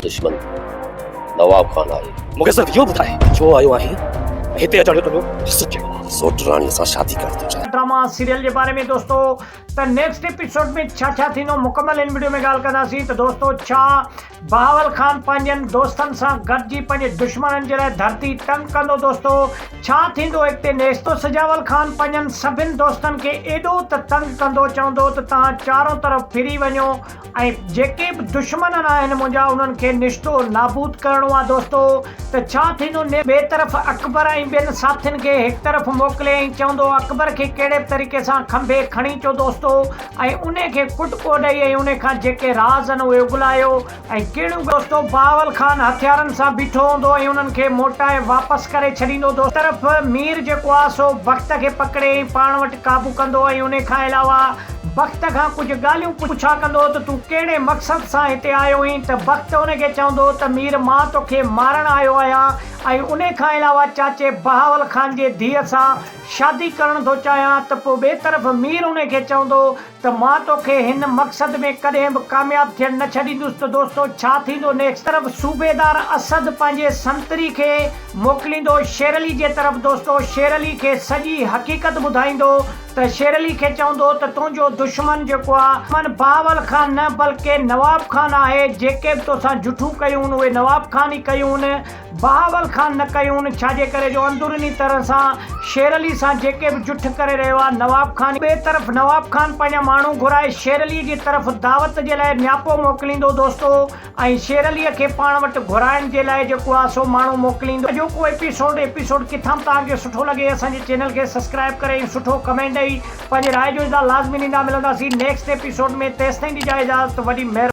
दुश्मन नवाब खान आए। मूंखे सिर्फ इहो ॿुधाए छो आयो आहीं, हिते अचण जो तुंहिंजो सच सोट राणी सां शादी कर थो चाहे। ड्रामा सीरियल के बारे में दोस्तों तो नेक्स्ट एपिसोड में छा थींदो मुकम्मल इन वीडियो में ॻाल्हि कंदासीं। तो दोस्तों छा बहावल खान पंहिंजनि दोस्तनि सां गॾिजी पंहिंजे दुश्मननि जे लाइ धरती तंग कंदो। दोस्तों छा थींदो अॻिते नेक्स्ट। तो सजावल खान पंहिंजनि सभिनि दोस्तनि खे एॾो त तंग कंदो, चवंदो त तव्हां चारों तरफ़ फिरी वञो ऐं जेके बि दुश्मन आहिनि मुंहिंजा उन्हनि खे निश्तो नाबूद करिणो आहे। दोस्तों त छा थींदो, ॿिए तरफ़ अकबर ऐं ॿियनि साथियुनि खे हिकु तरफ़ मोकिले ऐं चवंदो अकबर खे कहिड़े तरीक़े सां खंभे खणी अचो दोस्तों, ऐं उन खे कुटको ॾेई ऐं उन खां जेके राज़ आहिनि उहे उगलायो ऐं कहिड़ियूं। दोस्तों बहावल खान हथियारनि सां बीठो हूंदो ऐं उन्हनि खे मोटाए वापसि करे छॾींदो। दोस्त तरफ़ मीर जेको आहे सो वक़्त खे पकिड़े पाण वटि काबू कंदो ऐं उन खां अलावा वक़्त खां कुझु ॻाल्हियूं पुछा कंदो त तूं कहिड़े मक़सद सां हिते आयो आहीं। त वक़्त उनखे चवंदो त मीर मां तोखे मारणु आयो आहियां ऐं उन खां अलावा चाचे बहावल खान जे धीअ सां शादी करणु थो चाहियां। त पोइ ॿिए तरफ़ मीर उनखे चवंदो त मां तोखे हिन मक़सद में कॾहिं बि कामयाबु थियणु न छॾींदुसि। त दोस्तों छा थींदो नेक्स्ट। तरफ़ सूबेदार असद पंहिंजे संतरी खे मोकिलींदो शेर अली जे तरफ़। दोस्तों शेर अली खे सॼी हक़ीक़त ॿुधाईंदो त शेर अली खे चवंदो त तुंहिंजो दुश्मन जेको आहे मन बहावल खान न बल्कि नवाब खान आहे। जेके बि तोसां जुठूं कयूं उहे नवाब खान ई कयूं, बहावल खान न कयूं। छाजे करे जो अंदरूनी तरह सां शेर अली सां जेके बि जुठ करे रहियो आहे नवाब खान। ॿिए तरफ़ नवाब खान पंहिंजा माण्हू घुराए शेर अली जी तरफ़ दावत जे लाइ न्यापो मोकिलींदो दोस्तों, ऐं शेर अलीअ खे पाण वटि घुराइण जे लाइ जेको आहे सो माण्हू मोकिलींदो। अॼोको एपिसोड किथां तव्हांखे सुठो लॻे असांजे चैनल खे सब्सक्राइब करे सुठो कमेंट ॾेई पंहिंजी राय जो इज़हार लाज़मी ॾींदा। मिलंदासीं नेक्स्ट एपिसोड में। तेसिताईं ॾिजो इजाज़त। वॾी महिरबानी।